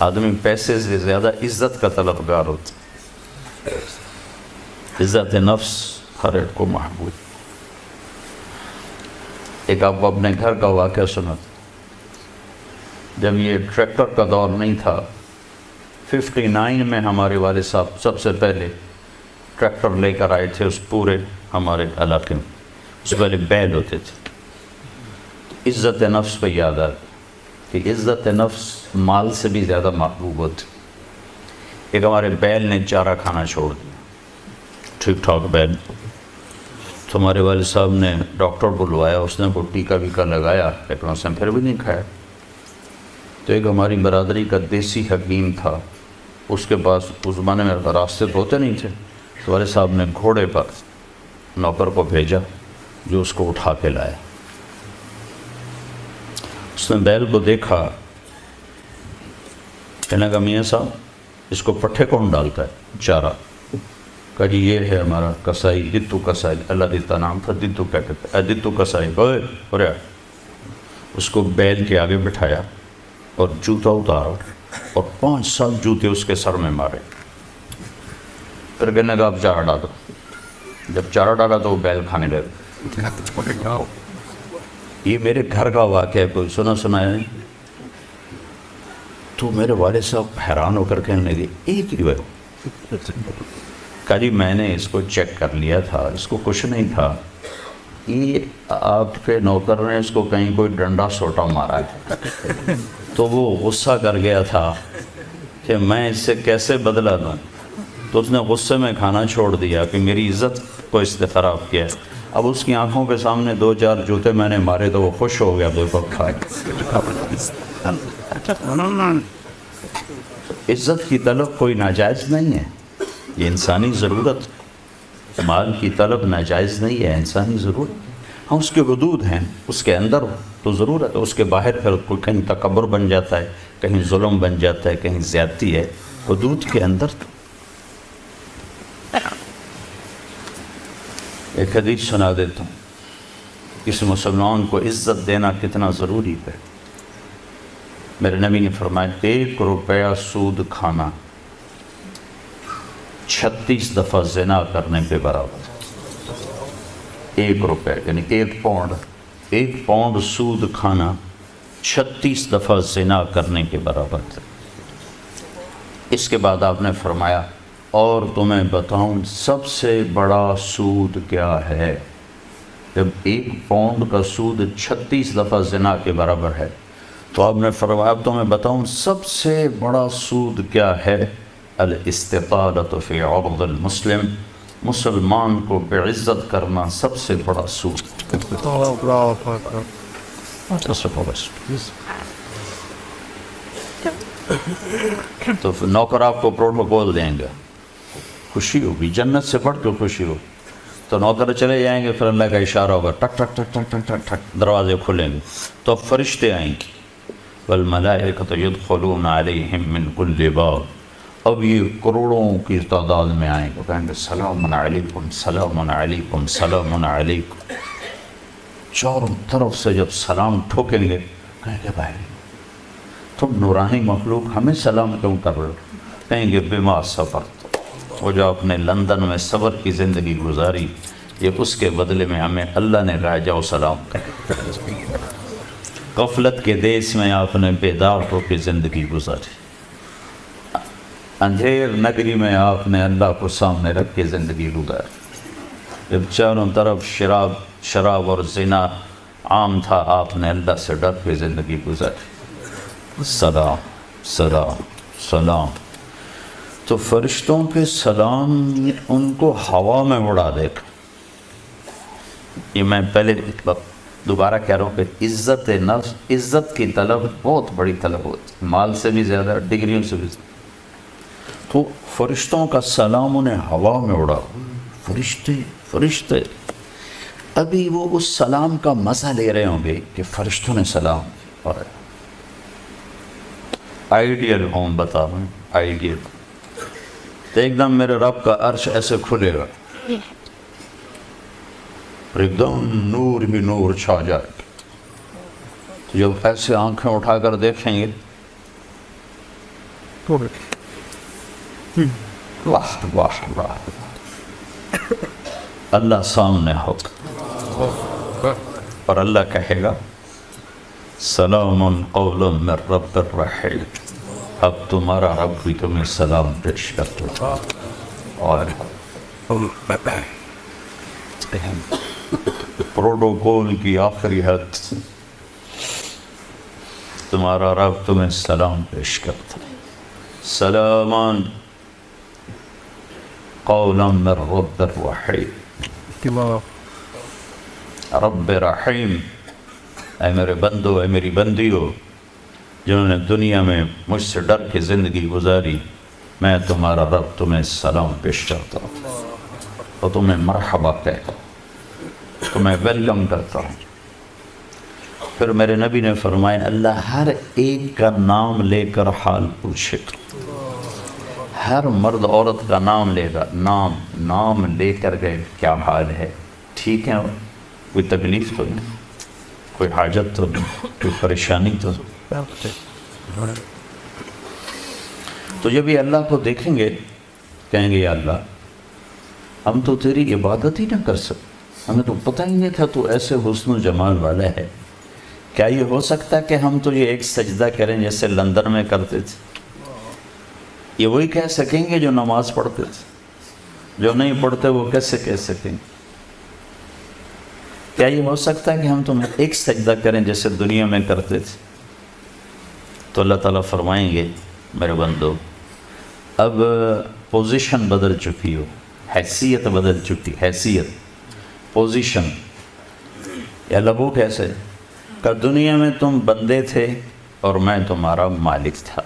آدمی پیسے سے زیادہ عزت کا طلبگار ہوتا ہے. عزت نفس ہر ایک کو محبوب. ایک آپ کو اپنے گھر کا واقعہ سنا تھا. جب یہ ٹریکٹر کا دور نہیں تھا، 59 میں ہمارے والد صاحب سب سے پہلے ٹریکٹر لے کر آئے تھے اس پورے ہمارے علاقے میں. اس سے پہلے بیل ہوتے تھے. عزت نفس پہ یاد آتا کہ عزت نفس مال سے بھی زیادہ محبوب ہوتی. ایک ہمارے بیل نے چارہ کھانا چھوڑ دیا، ٹھیک ٹھاک بیل. تو ہمارے والد صاحب نے ڈاکٹر بلوایا، اس نے وہ ٹیکا ویکا لگایا، لیکن اس نے پھر بھی نہیں کھایا. تو ایک ہماری برادری کا دیسی حکیم تھا، اس کے پاس اس زمانے میں راستے تو ہوتے نہیں تھے. تو والد صاحب نے گھوڑے پر نوکر کو بھیجا جو اس کو اٹھا کے لایا. اس نے بیل کو دیکھا، کہنے لگا میاں صاحب اس کو پٹھے کون ڈالتا ہے چارہ؟ کہا جی یہ ہے ہمارا کسائی، دتو کسائی. اللہ دیتا نام تھا، دتو کیا کہتے ہیں، دتو کسائی. اس کو بیل کے آگے بٹھایا اور جوتا اتارا اور 5 سال جوتے اس کے سر میں مارے. پھر کہنے لگا اب چارہ ڈالو. جب چارہ ڈالا تو وہ بیل کھانے لگا. یہ میرے گھر کا واقعہ ہے، کوئی سنا ہے نہیں. تو میرے والد صاحب حیران ہو کر کہنے لگے ایک ہی ہے. کہا جی میں نے اس کو چیک کر لیا تھا، اس کو کچھ نہیں تھا. یہ آپ کے نوکر نے اس کو کہیں کوئی ڈنڈا سوٹا مارا ہے. تو وہ غصہ کر گیا تھا کہ میں اس سے کیسے بدلہ دوں. تو اس نے غصے میں کھانا چھوڑ دیا کہ میری عزت کو اس نے خراب کیا. اب اس کی آنکھوں کے سامنے 2-4 جوتے میں نے مارے تو وہ خوش ہو گیا. عزت کی طلب کوئی ناجائز نہیں ہے، یہ انسانی ضرورت. مال کی طلب ناجائز نہیں ہے، انسانی ضرورت. ہاں اس کے حدود ہیں، اس کے اندر تو ضرورت ہے، اس کے باہر پھر کوئی کہیں تکبر بن جاتا ہے، کہیں ظلم بن جاتا ہے، کہیں زیادتی ہے. حدود کے اندر تو. ایک حدیث سنا دیتا ہوں، کسی مسلمان کو عزت دینا کتنا ضروری ہے. میرے نبی نے فرمایا 1 روپیہ سود کھانا 36 دفعہ زنا کرنے کے برابر. 1 روپیہ یعنی 1 پاؤنڈ سود کھانا 36 دفعہ زنا کرنے کے برابر تھا. اس کے بعد آپ نے فرمایا اور تمہیں بتاؤں سب سے بڑا سود کیا ہے؟ جب 1 پاؤنڈ کا سود 36 دفعہ زنا کے برابر ہے تو آپ نے فرمایا اب تمہیں بتاؤں سب سے بڑا سود کیا ہے؟ الاستطالۃ فی عرض المسلم، مسلمان کو بعزت کرنا سب سے بڑا سود. تو نوکر آپ کو پروٹوکول دیں گے، خوشی ہوگی، جنت سے بڑھ کے خوشی ہوگی. تو نوکر چلے جائیں گے، پھر اللہ کا اشارہ ہوگا، ٹک ٹک ٹک ٹک ٹک ٹک ٹک دروازے کھلیں گے تو فرشتے آئیں گے. والملائکۃ یدخلون علیہم من کل باب. اب یہ کروڑوں کی تعداد میں آئیں گے، کہیں گے سلام علیکم سلام علیکم سلام علیکم. چاروں طرف سے جب سلام ٹھوکیں گے کہیں گے بھائی تم نورانی مخلوق ہمیں سلام کیوں کر رہے ہو؟ کہیں گے بما صبرت، وہ جو آپ نے لندن میں صبر کی زندگی گزاری، یہ اس کے بدلے میں ہمیں اللہ نے کہا جاؤ سلام کر. غفلت کے دیس میں آپ نے بیدار ہو کے زندگی گزاری، اندھیر نگری میں آپ نے اللہ کو سامنے رکھ کے زندگی گزاری. جب چاروں طرف شراب اور زنا عام تھا آپ نے اللہ سے ڈر کے زندگی گزاری. سلام سلام سلام. تو فرشتوں کے سلام ان کو ہوا میں اڑا دے گا. یہ میں پہلے دوبارہ کہہ رہا ہوں کہ عزت نفس، عزت کی طلب بہت بڑی طلب ہوتی ہے، مال سے بھی زیادہ، ڈگریوں سے بھی زیادہ. تو فرشتوں کا سلام انہیں ہوا میں اڑا. فرشتے ابھی وہ اس سلام کا مزہ لے رہے ہوں گے کہ فرشتوں نے سلام. اور آئیڈیل ہوں بتا رہا ہوں، آئیڈیل. تو ایک دم میرے رب کا عرش ایسے کھلے گا، ایک دم نور بھی نور چھا جائے گا. جب ایسے آنکھیں اٹھا کر دیکھیں گے واہ واہ واہ، اللہ سامنے ہوگا اور اللہ کہے گا سلام قول من رب الرحیم، اب تمہارا رب بھی تمہیں سلام پیش کرتا اور پروٹوکول کی آخری حد، تمہارا رب تمہیں سلام پیش کرتا ہے، سلامان قولا من رب الرحیم، رب رحیم، اے میرے بندو، اے میری بندیو جنہوں نے دنیا میں مجھ سے ڈر کے زندگی گزاری، میں تمہارا رب تمہیں سلام پیش کرتا ہوں اور تمہیں مرحبا کہتا ہوں، تمہیں ویلکم کرتا ہوں۔ پھر میرے نبی نے فرمایا اللہ ہر ایک کا نام لے کر حال پوچھے گا، ہر مرد عورت کا نام لے گا، نام لے کر گئے کیا حال ہے، ٹھیک ہے، کوئی تکلیف تو نہیں، کوئی حاجت تو نہیں، کوئی پریشانی تو نہیں۔ تو جب یہ اللہ کو دیکھیں گے کہیں گے یا اللہ ہم تو تیری عبادت ہی نہ کر سکتے، ہمیں تو پتہ ہی نہیں تھا تو ایسے حسن و جمال والا ہے، کیا یہ ہو سکتا ہے کہ ہم تو یہ ایک سجدہ کریں جیسے لندن میں کرتے تھے؟ یہ وہی کہہ سکیں گے جو نماز پڑھتے تھے، جو نہیں پڑھتے وہ کیسے کہہ سکیں گے؟ کیا یہ ہو سکتا ہے کہ ہم تمہیں ایک سجدہ کریں جیسے دنیا میں کرتے تھے؟ تو اللہ تعالیٰ فرمائیں گے میرے بندو اب پوزیشن بدل چکی ہو، حیثیت بدل چکی، حیثیت، پوزیشن، یا لبو کیسے کہ دنیا میں تم بندے تھے اور میں تمہارا مالک تھا،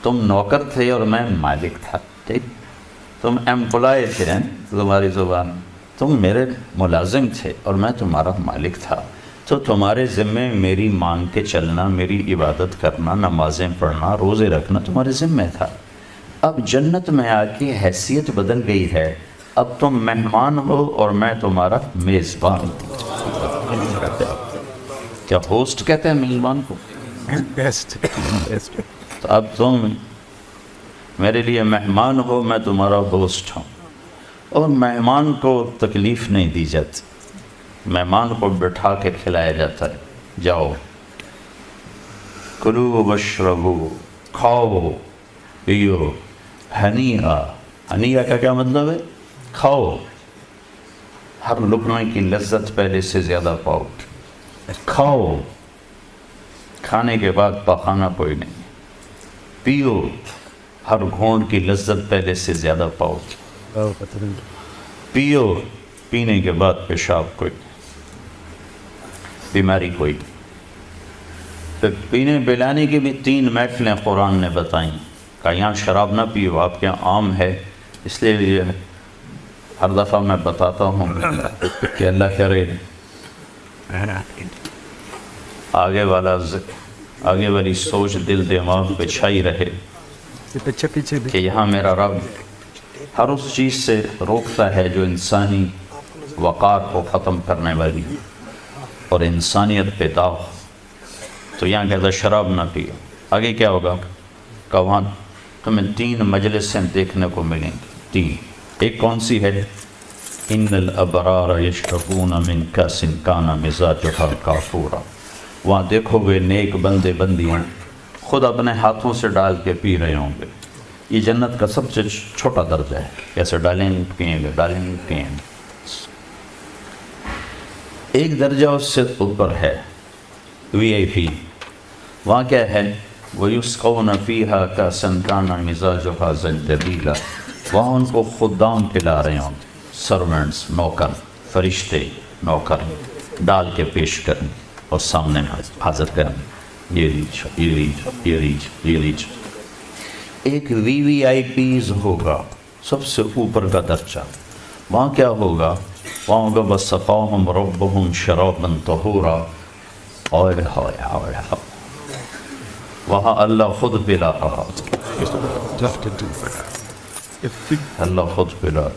تم نوکر تھے اور میں مالک تھا، ٹھیک، تم ایمپلائی تھے، تمہاری زبان، تم میرے ملازم تھے اور میں تمہارا مالک تھا، تو تمہارے ذمے میری مانگ کے چلنا، میری عبادت کرنا، نمازیں پڑھنا، روزے رکھنا تمہارے ذمے تھا۔ اب جنت میں آ کے حیثیت بدل گئی ہے، اب تم مہمان ہو اور میں تمہارا میزبان ہوں۔ کیا ہوسٹ کہتے ہیں میزبان کو؟ تو اب تم میرے لیے مہمان ہو، میں تمہارا ہوسٹ ہوں، اور مہمان کو تکلیف نہیں دی جاتی، مہمان کو بٹھا کے کھلایا جاتا ہے، جاؤ کلو واشربو، کھاؤ پیو، ہنیئا، ہنیئا کا کیا مطلب ہے؟ کھاؤ، ہر لقمے کی لذت پہلے سے زیادہ پاؤ، کھاؤ، کھانے کے بعد پخانا کوئی نہیں، پیو، ہر گھونٹ کی لذت پہلے سے زیادہ پاؤ، پیو، پینے کے بعد پیشاب کوئی نہیں، بیماری کوئی نہیں۔ پھر پینے پلانے کی بھی 3 محفلیں قرآن نے بتائیں، کہ یہاں شراب نہ پیو، آپ کے یہاں عام ہے، اس لیے ہر دفعہ میں بتاتا ہوں کہ اللہ کرے آگے والی سوچ دل دماغ پہ چھائی رہے کہ یہاں میرا رب ہر اس چیز سے روکتا ہے جو انسانی وقار کو ختم کرنے والی اور انسانیت پہ داغ، تو یہاں کہتا شراب نہ پیو۔ آگے کیا ہوگا کہ وہاں تمہیں 3 مجلسیں دیکھنے کو ملیں گی، 3، ایک کون سی ہے؟ ان الابرار یشربون من کاس کان مزاجها کافورا، وہاں دیکھو گے نیک بندے بندیاں خود اپنے ہاتھوں سے ڈال کے پی رہے ہوں گے۔ یہ جنت کا سب سے چھوٹا درجہ ہے، کیسے ڈالیں گے پئیں گے، ڈالیں گے پئیں گے۔ ایک درجہ اس سے اوپر ہے VIP، وہاں کیا ہے؟ وَيُسْقَوْنَ فِيهَا كَأْسًا كَانَ مِزَاجُهَا زَنْجَبِيلًا، وہاں ان کو خدام پلا رہے ہوں گے، سرونٹس، نوکر، فرشتے نوکر ڈال کے پیش کریں اور سامنے حاضر کریں، یہ لیج، یہ لیج، یہ لیج، یہ لیج۔ ایک VVIPs ہوگا، سب سے اوپر کا درجہ، وہاں کیا ہوگا؟ وہاں ہوگا وَسَقَاهُمْ رَبُّهُمْ شَرَابًا طَهُورًا، اوئے ہوئے ہوئے ہوئے، وہاں اللہ خود پلا رہا، اللہ خود پلا رہا۔